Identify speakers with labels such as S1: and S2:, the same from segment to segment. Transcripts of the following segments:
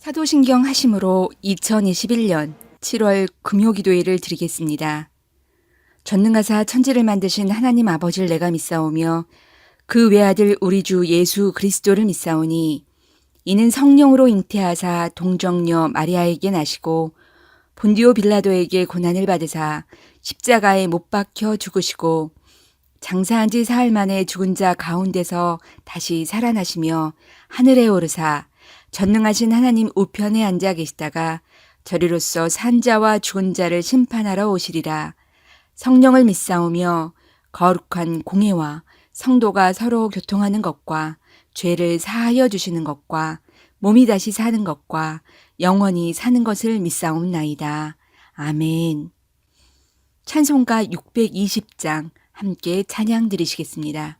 S1: 사도신경 하심으로 2021년 7월 금요기도회를 드리겠습니다. 전능하사 천지를 만드신 하나님 아버지를 내가 믿사오며 그 외아들 우리 주 예수 그리스도를 믿사오니 이는 성령으로 잉태하사 동정녀 마리아에게 나시고 본디오 빌라도에게 고난을 받으사 십자가에 못 박혀 죽으시고 장사한 지 사흘 만에 죽은 자 가운데서 다시 살아나시며 하늘에 오르사 전능하신 하나님 우편에 앉아 계시다가 저리로서 산 자와 죽은 자를 심판하러 오시리라. 성령을 믿사오며 거룩한 공회와 성도가 서로 교통하는 것과 죄를 사하여 주시는 것과 몸이 다시 사는 것과 영원히 사는 것을 믿사옵나이다. 아멘. 찬송가 620장 함께 찬양 드리시겠습니다.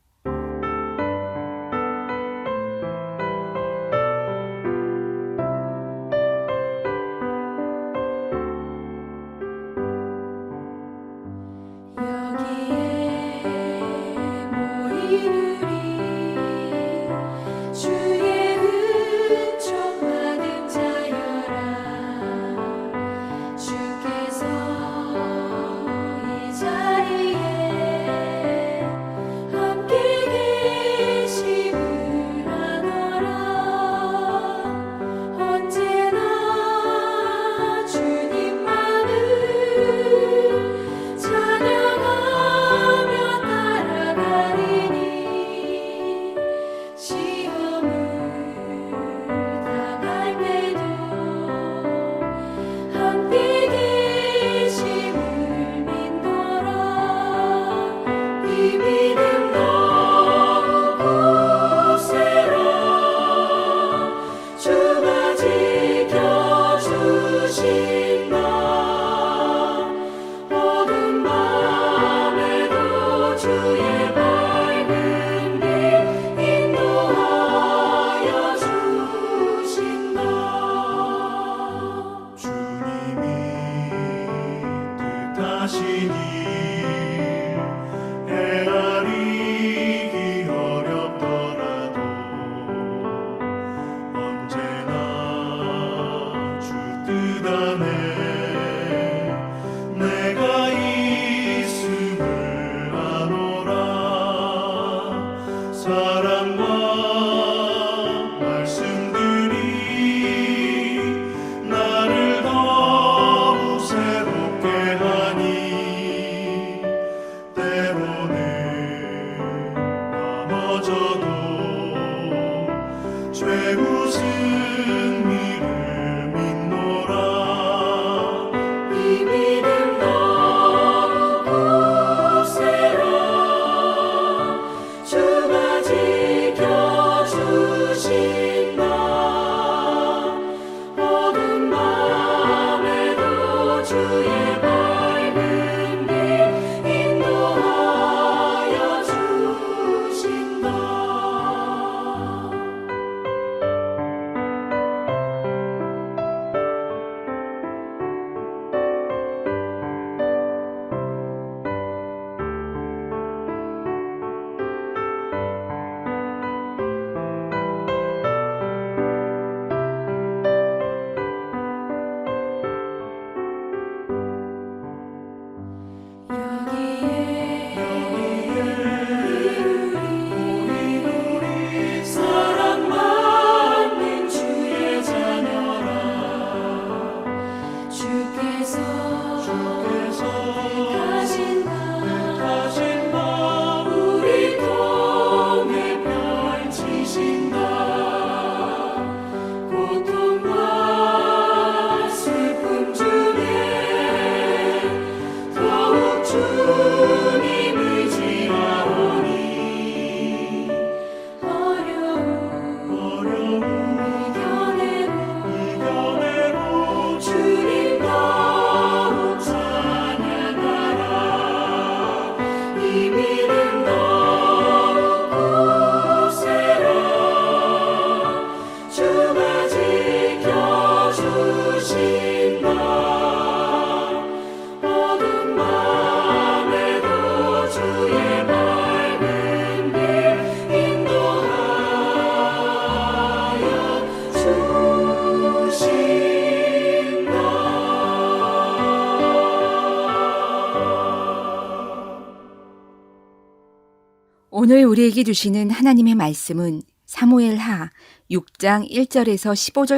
S1: 오늘 우리에게 주시는 하나님의 말씀은 사무엘하 6장 1절에서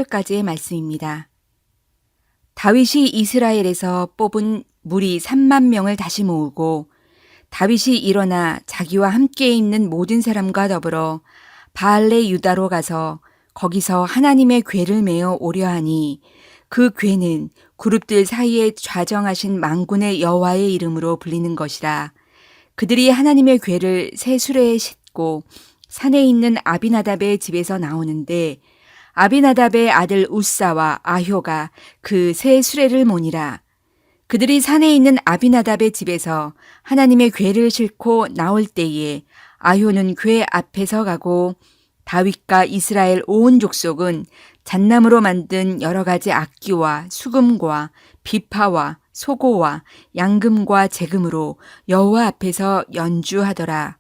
S1: 15절까지의 말씀입니다. 다윗이 이스라엘에서 뽑은 무리 3만 명을 다시 모으고 다윗이 일어나 자기와 함께 있는 모든 사람과 더불어 바알레 유다로 가서 거기서 하나님의 궤를 메어 오려 하니 그 궤는 그룹들 사이에 좌정하신 만군의 여호와의 이름으로 불리는 것이라. 그들이 하나님의 궤를 새 수레에 싣고 산에 있는 아비나답의 집에서 나오는데 아비나답의 아들 우사와 아효가 그 새 수레를 모니라. 그들이 산에 있는 아비나답의 집에서 하나님의 궤를 싣고 나올 때에 아효는 궤 앞에서 가고 다윗과 이스라엘 온 족속은 잣나무로 만든 여러 가지 악기와 수금과 비파와 소고와 양금과 제금으로 여호와 앞에서 연주하더라.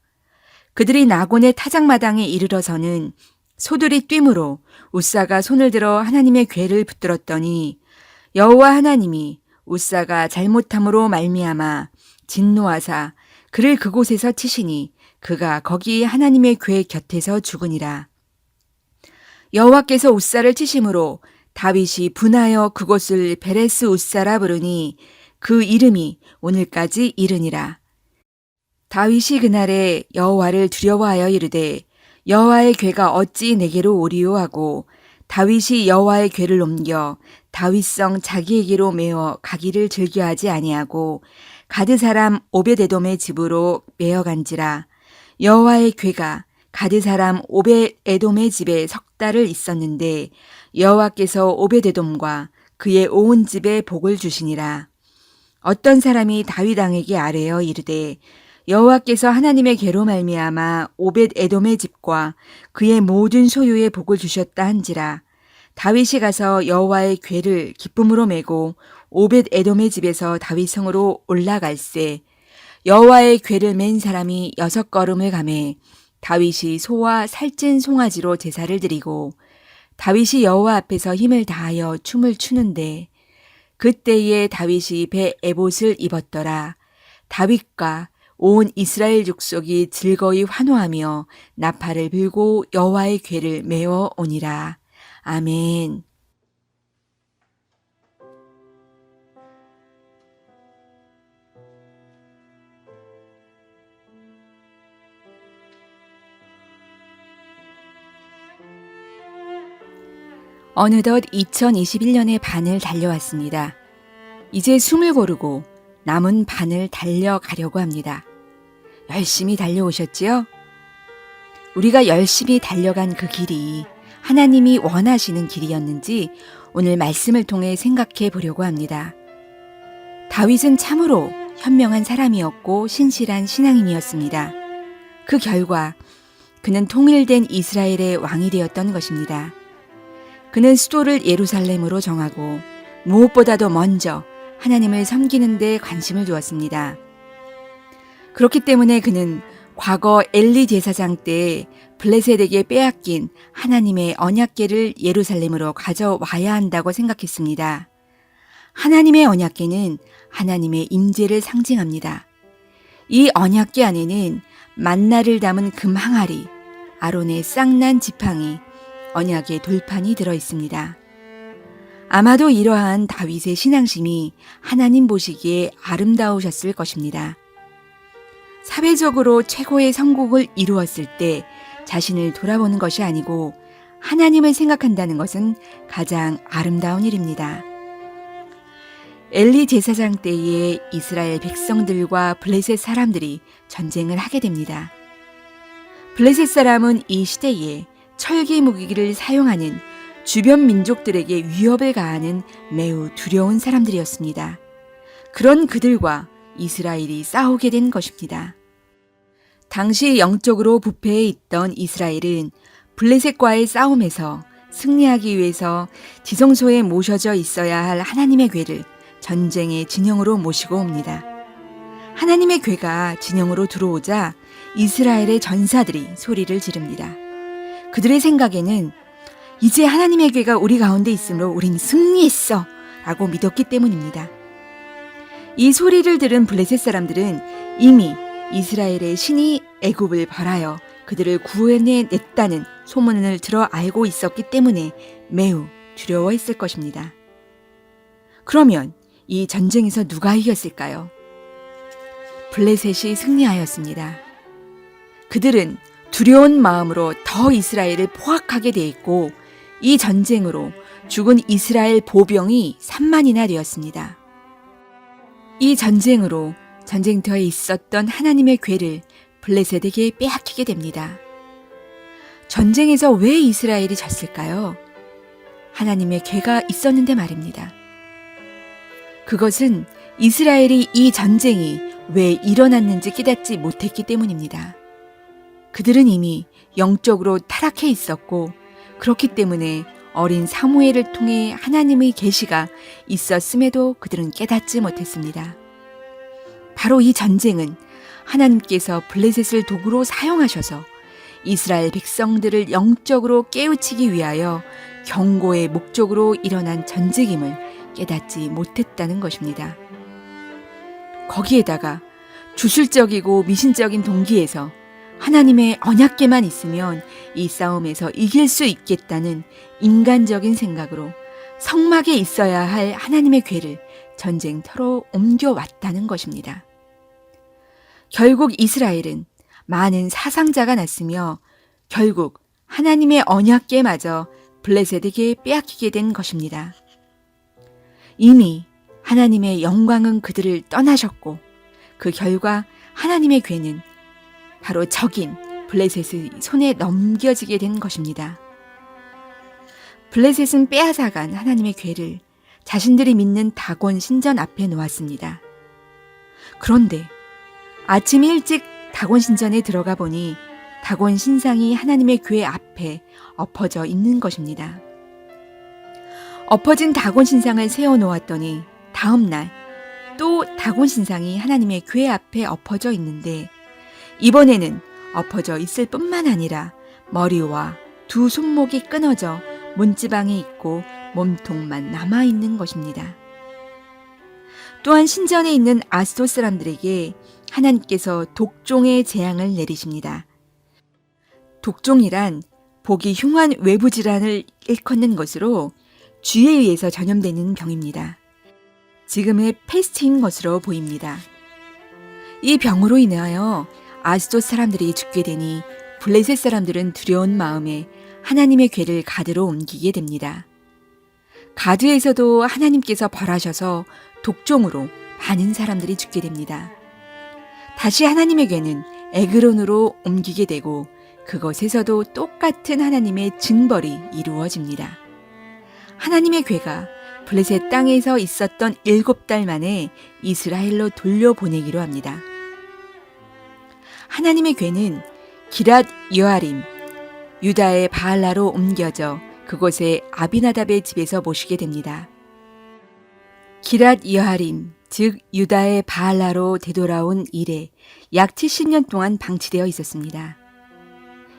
S1: 그들이 나곤의 타작마당에 이르러서는 소들이 뛰므로 우사가 손을 들어 하나님의 궤를 붙들었더니 여호와 하나님이 우사가 잘못함으로 말미암아 진노하사 그를 그곳에서 치시니 그가 거기 하나님의 궤 곁에서 죽으니라. 여호와께서 우사를 치심으로 다윗이 분하여 그곳을 베레스 우사라 부르니 그 이름이 오늘까지 이르니라. 다윗이 그날에 여호와를 두려워하여 이르되 여호와의 궤가 어찌 내게로 오리요 하고 다윗이 여호와의 궤를 옮겨 다윗성 자기에게로 메어 가기를 즐겨하지 아니하고 가드 사람 오벳에돔의 집으로 메어간지라. 여호와의 궤가 가드 사람 오벳에돔의 집에 석 달을 있었는데 여호와께서 오벳에돔과 그의 온 집에 복을 주시니라. 어떤 사람이 다윗 왕에게 아뢰어 이르되 여호와께서 하나님의 궤로 말미암아 오벳에돔의 집과 그의 모든 소유에 복을 주셨다 한지라. 다윗이 가서 여호와의 궤를 기쁨으로 메고 오벳에돔의 집에서 다윗 성으로 올라갈새 여호와의 궤를 맨 사람이 6걸음을 가매 다윗이 소와 살찐 송아지로 제사를 드리고 다윗이 여호와 앞에서 힘을 다하여 춤을 추는데 그때에 다윗이 배 에봇을 입었더라. 다윗과 온 이스라엘 족속이 즐거이 환호하며 나팔을 불고 여호와의 궤를 메어 오니라. 아멘. 어느덧 2021년의 반을 달려왔습니다. 이제 숨을 고르고 남은 반을 달려가려고 합니다. 열심히 달려오셨지요? 우리가 열심히 달려간 그 길이 하나님이 원하시는 길이었는지 오늘 말씀을 통해 생각해 보려고 합니다. 다윗은 참으로 현명한 사람이었고 신실한 신앙인이었습니다. 그 결과 그는 통일된 이스라엘의 왕이 되었던 것입니다. 그는 수도를 예루살렘으로 정하고 무엇보다도 먼저 하나님을 섬기는 데 관심을 두었습니다. 그렇기 때문에 그는 과거 엘리 제사장 때 블레셋에게 빼앗긴 하나님의 언약궤를 예루살렘으로 가져와야 한다고 생각했습니다. 하나님의 언약궤는 하나님의 임재를 상징합니다. 이 언약궤 안에는 만나를 담은 금 항아리, 아론의 쌍난 지팡이, 언약의 돌판이 들어 있습니다. 아마도 이러한 다윗의 신앙심이 하나님 보시기에 아름다우셨을 것입니다. 사회적으로 최고의 성공을 이루었을 때 자신을 돌아보는 것이 아니고 하나님을 생각한다는 것은 가장 아름다운 일입니다. 엘리 제사장 때에 이스라엘 백성들과 블레셋 사람들이 전쟁을 하게 됩니다. 블레셋 사람은 이 시대에 철기 무기를 사용하는 주변 민족들에게 위협을 가하는 매우 두려운 사람들이었습니다. 그런 그들과 이스라엘이 싸우게 된 것입니다. 당시 영적으로 부패해 있던 이스라엘은 블레셋과의 싸움에서 승리하기 위해서 지성소에 모셔져 있어야 할 하나님의 궤를 전쟁의 진영으로 모시고 옵니다. 하나님의 궤가 진영으로 들어오자 이스라엘의 전사들이 소리를 지릅니다. 그들의 생각에는 이제 하나님의 궤가 우리 가운데 있으므로 우린 승리했어 라고 믿었기 때문입니다. 이 소리를 들은 블레셋 사람들은 이미 이스라엘의 신이 애굽을 벌하여 그들을 구해냈다는 소문을 들어 알고 있었기 때문에 매우 두려워했을 것입니다. 그러면 이 전쟁에서 누가 이겼을까요? 블레셋이 승리하였습니다. 그들은 두려운 마음으로 더 이스라엘을 포악하게 되었고 이 전쟁으로 죽은 이스라엘 보병이 3만이나 되었습니다. 이 전쟁으로 전쟁터에 있었던 하나님의 궤를 블레셋에게 빼앗기게 됩니다. 전쟁에서 왜 이스라엘이 졌을까요? 하나님의 궤가 있었는데 말입니다. 그것은 이스라엘이 이 전쟁이 왜 일어났는지 깨닫지 못했기 때문입니다. 그들은 이미 영적으로 타락해 있었고 그렇기 때문에 어린 사무엘을 통해 하나님의 계시가 있었음에도 그들은 깨닫지 못했습니다. 바로 이 전쟁은 하나님께서 블레셋을 도구로 사용하셔서 이스라엘 백성들을 영적으로 깨우치기 위하여 경고의 목적으로 일어난 전쟁임을 깨닫지 못했다는 것입니다. 거기에다가 주술적이고 미신적인 동기에서 하나님의 언약궤만 있으면 이 싸움에서 이길 수 있겠다는 인간적인 생각으로 성막에 있어야 할 하나님의 궤를 전쟁터로 옮겨왔다는 것입니다. 결국 이스라엘은 많은 사상자가 났으며 결국 하나님의 언약궤마저 블레셋에게 빼앗기게 된 것입니다. 이미 하나님의 영광은 그들을 떠나셨고 그 결과 하나님의 궤는 바로 적인 블레셋의 손에 넘겨지게 된 것입니다. 블레셋은 빼앗아간 하나님의 궤를 자신들이 믿는 다곤 신전 앞에 놓았습니다. 그런데 아침 일찍 다곤 신전에 들어가 보니 다곤 신상이 하나님의 궤 앞에 엎어져 있는 것입니다. 엎어진 다곤 신상을 세워놓았더니 다음 날 또 다곤 신상이 하나님의 궤 앞에 엎어져 있는데 이번에는 엎어져 있을 뿐만 아니라 머리와 두 손목이 끊어져 문지방에 있고 몸통만 남아있는 것입니다. 또한 신전에 있는 아스돗 사람들에게 하나님께서 독종의 재앙을 내리십니다. 독종이란 보기 흉한 외부 질환을 일컫는 것으로 쥐에 의해서 전염되는 병입니다. 지금의 패스트인 것으로 보입니다. 이 병으로 인하여 아스돗 사람들이 죽게 되니 블레셋 사람들은 두려운 마음에 하나님의 궤를 가드로 옮기게 됩니다. 가드에서도 하나님께서 벌하셔서 독종으로 많은 사람들이 죽게 됩니다. 다시 하나님의 궤는 에그론으로 옮기게 되고 그것에서도 똑같은 하나님의 징벌이 이루어집니다. 하나님의 궤가 블레셋 땅에서 있었던 7달 만에 이스라엘로 돌려보내기로 합니다. 하나님의 궤는 기랏 여아림, 유다의 바알라로 옮겨져 그곳에 아비나답의 집에서 모시게 됩니다. 기랏 여아림, 즉 유다의 바알라로 되돌아온 이래 약 70년 동안 방치되어 있었습니다.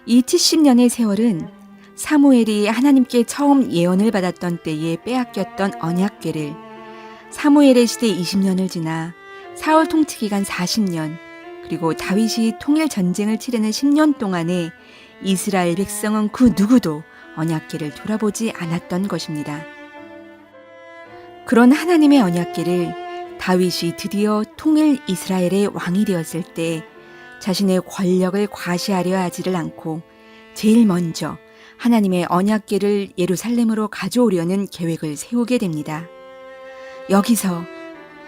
S1: 이 70년의 세월은 사무엘이 하나님께 처음 예언을 받았던 때에 빼앗겼던 언약궤를 사무엘의 시대 20년을 지나 사울 통치기간 40년 그리고 다윗이 통일 전쟁을 치르는 10년 동안에 이스라엘 백성은 그 누구도 언약궤를 돌아보지 않았던 것입니다. 그런 하나님의 언약궤를 다윗이 드디어 통일 이스라엘의 왕이 되었을 때 자신의 권력을 과시하려 하지를 않고 제일 먼저 하나님의 언약궤를 예루살렘으로 가져오려는 계획을 세우게 됩니다. 여기서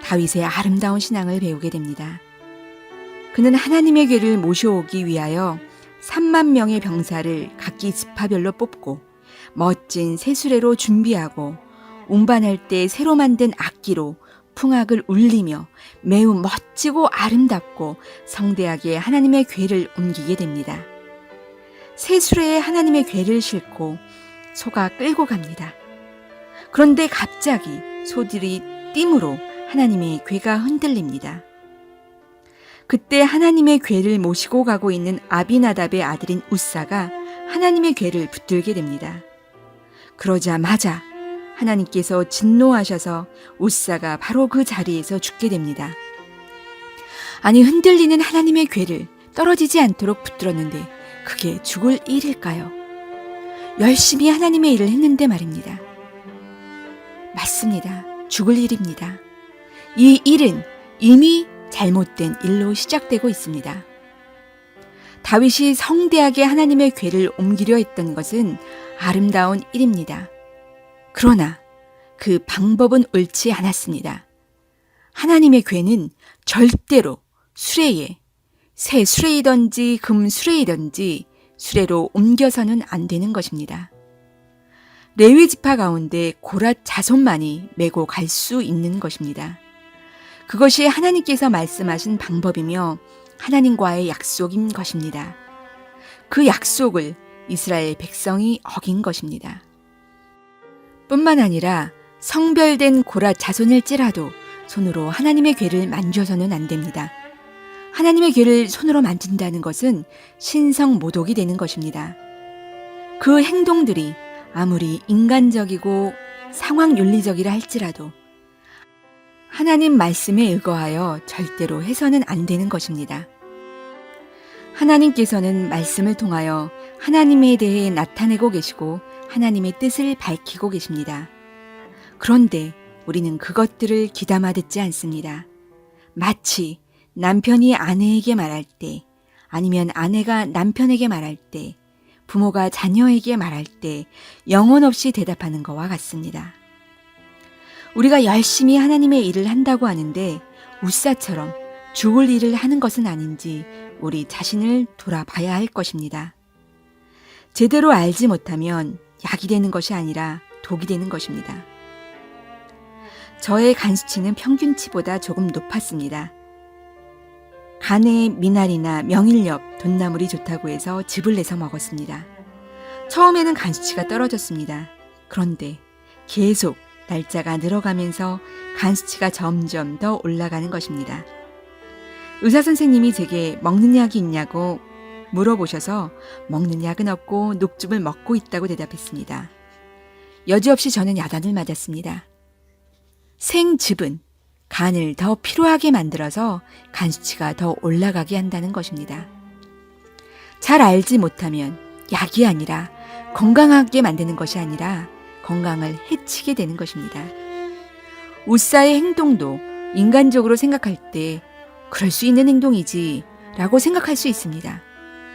S1: 다윗의 아름다운 신앙을 배우게 됩니다. 그는 하나님의 궤를 모셔오기 위하여 3만 명의 병사를 각기 지파별로 뽑고 멋진 새수레로 준비하고 운반할 때 새로 만든 악기로 풍악을 울리며 매우 멋지고 아름답고 성대하게 하나님의 궤를 옮기게 됩니다. 새수레에 하나님의 궤를 싣고 소가 끌고 갑니다. 그런데 갑자기 소들이 띠므로 하나님의 궤가 흔들립니다. 그때 하나님의 궤를 모시고 가고 있는 아비나답의 아들인 우사가 하나님의 궤를 붙들게 됩니다. 그러자마자 하나님께서 진노하셔서 우사가 바로 그 자리에서 죽게 됩니다. 아니 흔들리는 하나님의 궤를 떨어지지 않도록 붙들었는데 그게 죽을 일일까요? 열심히 하나님의 일을 했는데 말입니다. 맞습니다. 죽을 일입니다. 이 일은 이미 잘못된 일로 시작되고 있습니다. 다윗이 성대하게 하나님의 궤를 옮기려 했던 것은 아름다운 일입니다. 그러나 그 방법은 옳지 않았습니다. 하나님의 궤는 절대로 수레에, 새 수레이든지 금 수레이든지 수레로 옮겨서는 안 되는 것입니다. 레위 지파 가운데 고랏 자손만이 메고 갈 수 있는 것입니다. 그것이 하나님께서 말씀하신 방법이며 하나님과의 약속인 것입니다. 그 약속을 이스라엘 백성이 어긴 것입니다. 뿐만 아니라 성별된 고랏 자손일지라도 손으로 하나님의 궤를 만져서는 안 됩니다. 하나님의 궤를 손으로 만진다는 것은 신성 모독이 되는 것입니다. 그 행동들이 아무리 인간적이고 상황 윤리적이라 할지라도 하나님 말씀에 의거하여 절대로 해서는 안 되는 것입니다. 하나님께서는 말씀을 통하여 하나님에 대해 나타내고 계시고 하나님의 뜻을 밝히고 계십니다. 그런데 우리는 그것들을 귀담아 듣지 않습니다. 마치 남편이 아내에게 말할 때, 아니면 아내가 남편에게 말할 때, 부모가 자녀에게 말할 때 영혼 없이 대답하는 것과 같습니다. 우리가 열심히 하나님의 일을 한다고 하는데 우사처럼 죽을 일을 하는 것은 아닌지 우리 자신을 돌아봐야 할 것입니다. 제대로 알지 못하면 약이 되는 것이 아니라 독이 되는 것입니다. 저의 간 수치는 평균치보다 조금 높았습니다. 간에 미나리나 명일엽, 돈나물이 좋다고 해서 즙을 내서 먹었습니다. 처음에는 간 수치가 떨어졌습니다. 그런데 계속 날짜가 늘어가면서 간 수치가 점점 더 올라가는 것입니다. 의사 선생님이 제게 먹는 약이 있냐고 물어보셔서 먹는 약은 없고 녹즙을 먹고 있다고 대답했습니다. 여지없이 저는 야단을 맞았습니다. 생즙은 간을 더 피로하게 만들어서 간 수치가 더 올라가게 한다는 것입니다. 잘 알지 못하면 약이 아니라 건강하게 만드는 것이 아니라 건강을 해치게 되는 것입니다. 우사의 행동도 인간적으로 생각할 때 그럴 수 있는 행동이지 라고 생각할 수 있습니다.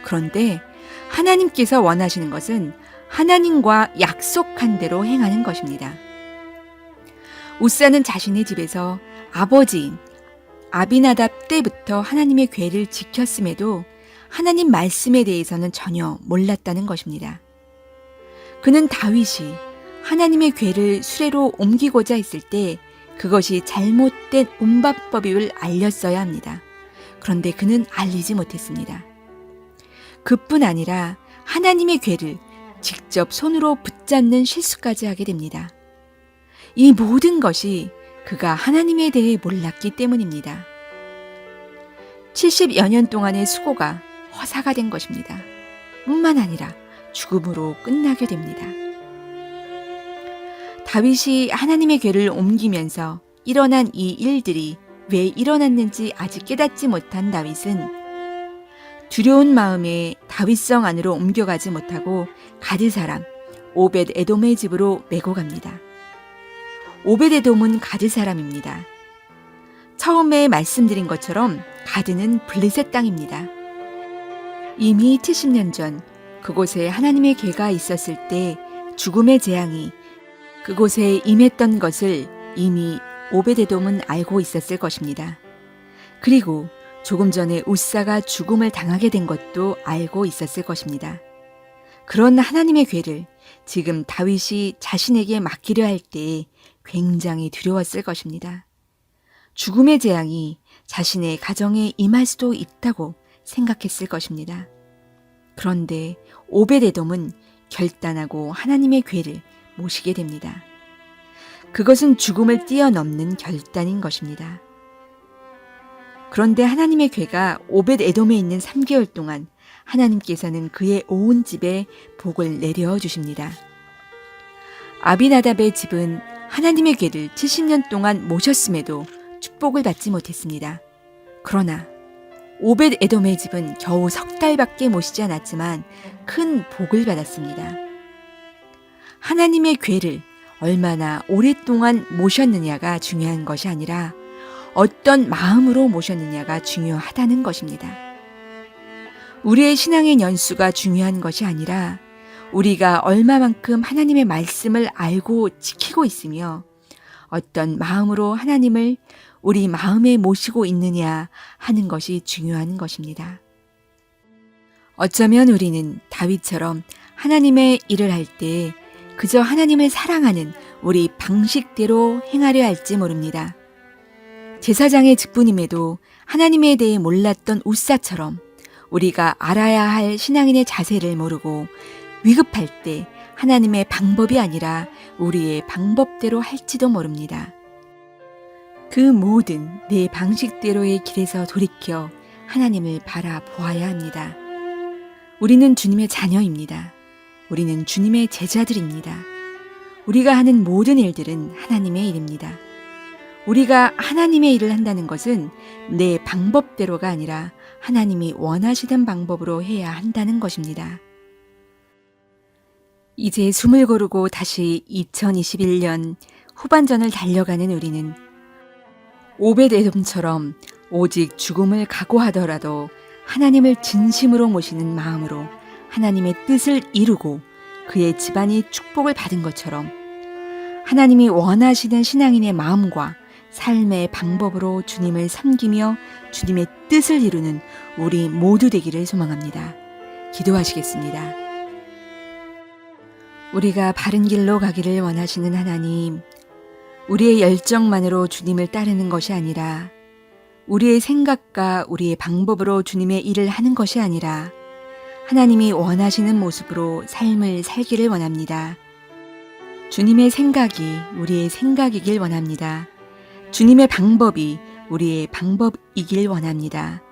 S1: 그런데 하나님께서 원하시는 것은 하나님과 약속한 대로 행하는 것입니다. 우사는 자신의 집에서 아버지인 아비나답 때부터 하나님의 궤를 지켰음에도 하나님 말씀에 대해서는 전혀 몰랐다는 것입니다. 그는 다윗이 하나님의 궤를 수레로 옮기고자 했을 때 그것이 잘못된 운반법임을 알렸어야 합니다. 그런데 그는 알리지 못했습니다. 그뿐 아니라 하나님의 궤를 직접 손으로 붙잡는 실수까지 하게 됩니다. 이 모든 것이 그가 하나님에 대해 몰랐기 때문입니다. 70여 년 동안의 수고가 허사가 된 것입니다. 뿐만 아니라 죽음으로 끝나게 됩니다. 다윗이 하나님의 궤를 옮기면서 일어난 이 일들이 왜 일어났는지 아직 깨닫지 못한 다윗은 두려운 마음에 다윗성 안으로 옮겨가지 못하고 가드 사람 오벳 에돔의 집으로 메고 갑니다. 오벳 에돔은 가드 사람입니다. 처음에 말씀드린 것처럼 가드는 블레셋 땅입니다. 이미 70년 전 그곳에 하나님의 궤가 있었을 때 죽음의 재앙이 그곳에 임했던 것을 이미 오벳 에돔은 알고 있었을 것입니다. 그리고 조금 전에 우사가 죽음을 당하게 된 것도 알고 있었을 것입니다. 그런 하나님의 궤를 지금 다윗이 자신에게 맡기려 할 때 굉장히 두려웠을 것입니다. 죽음의 재앙이 자신의 가정에 임할 수도 있다고 생각했을 것입니다. 그런데 오벳 에돔은 결단하고 하나님의 궤를 모시게 됩니다. 그것은 죽음을 뛰어넘는 결단인 것입니다. 그런데 하나님의 궤가 오벳 에돔에 있는 3개월 동안 하나님께서는 그의 온 집에 복을 내려 주십니다. 아비나답의 집은 하나님의 궤를 70년 동안 모셨음에도 축복을 받지 못했습니다. 그러나 오벳 에돔의 집은 겨우 석 달밖에 모시지 않았지만 큰 복을 받았습니다. 하나님의 궤를 얼마나 오랫동안 모셨느냐가 중요한 것이 아니라 어떤 마음으로 모셨느냐가 중요하다는 것입니다. 우리의 신앙의 연수가 중요한 것이 아니라 우리가 얼마만큼 하나님의 말씀을 알고 지키고 있으며 어떤 마음으로 하나님을 우리 마음에 모시고 있느냐 하는 것이 중요한 것입니다. 어쩌면 우리는 다윗처럼 하나님의 일을 할 때 그저 하나님을 사랑하는 우리 방식대로 행하려 할지 모릅니다. 제사장의 직분임에도 하나님에 대해 몰랐던 웃사처럼 우리가 알아야 할 신앙인의 자세를 모르고 위급할 때 하나님의 방법이 아니라 우리의 방법대로 할지도 모릅니다. 그 모든 내 방식대로의 길에서 돌이켜 하나님을 바라보아야 합니다. 우리는 주님의 자녀입니다. 우리는 주님의 제자들입니다. 우리가 하는 모든 일들은 하나님의 일입니다. 우리가 하나님의 일을 한다는 것은 내 방법대로가 아니라 하나님이 원하시는 방법으로 해야 한다는 것입니다. 이제 숨을 고르고 다시 2021년 후반전을 달려가는 우리는 오벳 에돔처럼 오직 죽음을 각오하더라도 하나님을 진심으로 모시는 마음으로 하나님의 뜻을 이루고 그의 집안이 축복을 받은 것처럼 하나님이 원하시는 신앙인의 마음과 삶의 방법으로 주님을 섬기며 주님의 뜻을 이루는 우리 모두 되기를 소망합니다. 기도하시겠습니다. 우리가 바른 길로 가기를 원하시는 하나님, 우리의 열정만으로 주님을 따르는 것이 아니라 우리의 생각과 우리의 방법으로 주님의 일을 하는 것이 아니라 하나님이 원하시는 모습으로 삶을 살기를 원합니다. 주님의 생각이 우리의 생각이길 원합니다. 주님의 방법이 우리의 방법이길 원합니다.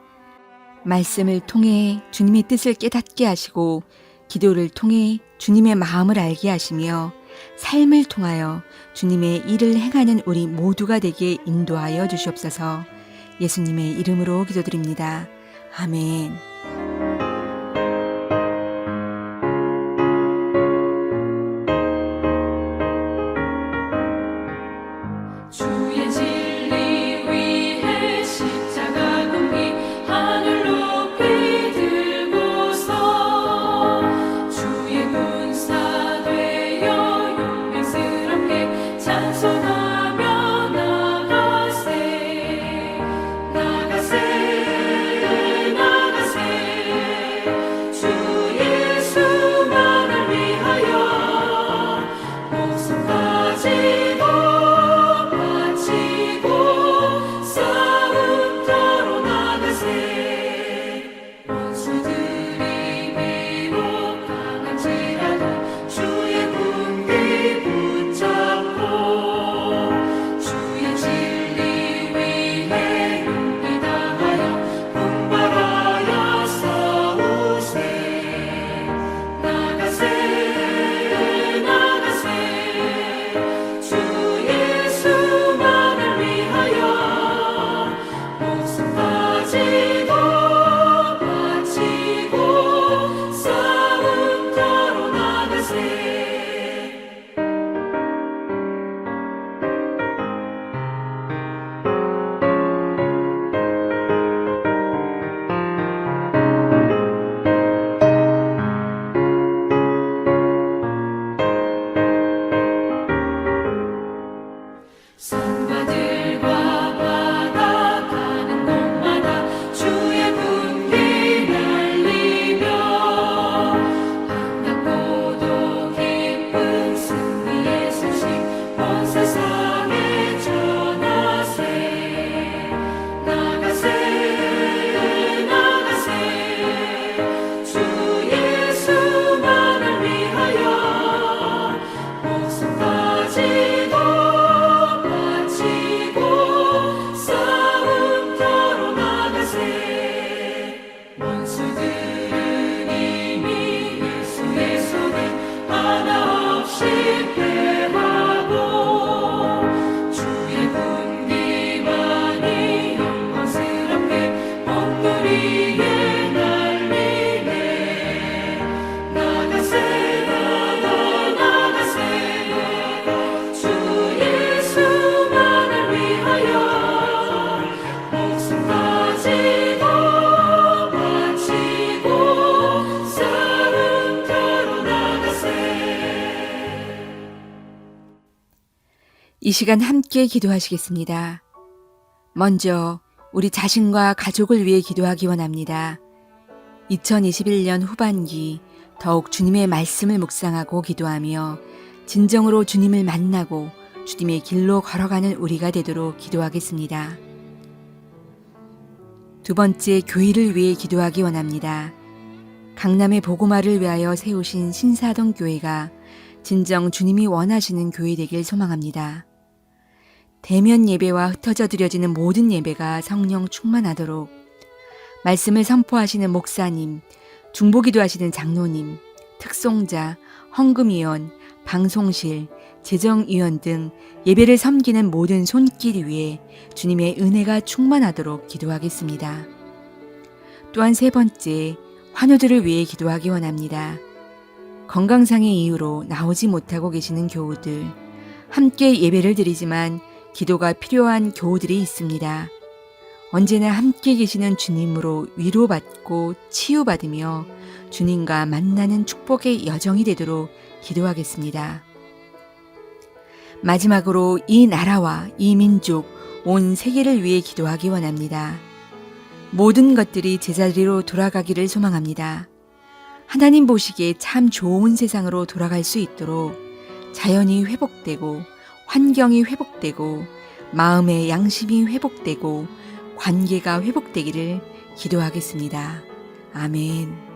S1: 말씀을 통해 주님의 뜻을 깨닫게 하시고 기도를 통해 주님의 마음을 알게 하시며 삶을 통하여 주님의 일을 행하는 우리 모두가 되게 인도하여 주시옵소서. 예수님의 이름으로 기도드립니다. 아멘.
S2: 주의 진리 위해 십자가 공기 하늘 높이 들고서 주의 군사 되어 용맹스럽게 찬송하며 나가세 나가세 나가세 주 예수만을 위하여 목숨 가지고 싸움터로 나가세 원수들이 비록 강한지라도 주의 군기 붙잡고 주의 진리 위해 용기 다하여 분발하여 싸우세 나가세 나가세 주 예수만을 위하여 목숨 가지고 바치고 싸움터로 나가세 산과들과 바다 가는 곳마다 주의 군기 날리며 반갑고도 기쁜 승리의 소식 온 세상에 전하세 나가세 나가세 주 예수만을 위하여 목숨 가지고 바치고 싸움터로 나가세 원수들은 이미 예수의 손에 하나 없이 패하고 주의 군기만이 영광스럽게 온 누리
S1: 이 시간 함께 기도하시겠습니다. 먼저 우리 자신과 가족을 위해 기도하기 원합니다. 2021년 후반기 더욱 주님의 말씀을 묵상하고 기도하며 진정으로 주님을 만나고 주님의 길로 걸어가는 우리가 되도록 기도하겠습니다. 두 번째, 교회를 위해 기도하기 원합니다. 강남의 복음화를 위하여 세우신 신사동 교회가 진정 주님이 원하시는 교회 되길 소망합니다. 대면 예배와 흩어져 드려지는 모든 예배가 성령 충만하도록 말씀을 선포하시는 목사님, 중보기도 하시는 장로님, 특송자, 헌금위원, 방송실, 재정위원 등 예배를 섬기는 모든 손길 위에 주님의 은혜가 충만하도록 기도하겠습니다. 또한 세 번째, 환우들을 위해 기도하기 원합니다. 건강상의 이유로 나오지 못하고 계시는 교우들, 함께 예배를 드리지만 기도가 필요한 교우들이 있습니다. 언제나 함께 계시는 주님으로 위로받고 치유받으며 주님과 만나는 축복의 여정이 되도록 기도하겠습니다. 마지막으로 이 나라와 이 민족, 온 세계를 위해 기도하기 원합니다. 모든 것들이 제자리로 돌아가기를 소망합니다. 하나님 보시기에 참 좋은 세상으로 돌아갈 수 있도록 자연이 회복되고 환경이 회복되고 마음의 양심이 회복되고 관계가 회복되기를 기도하겠습니다. 아멘.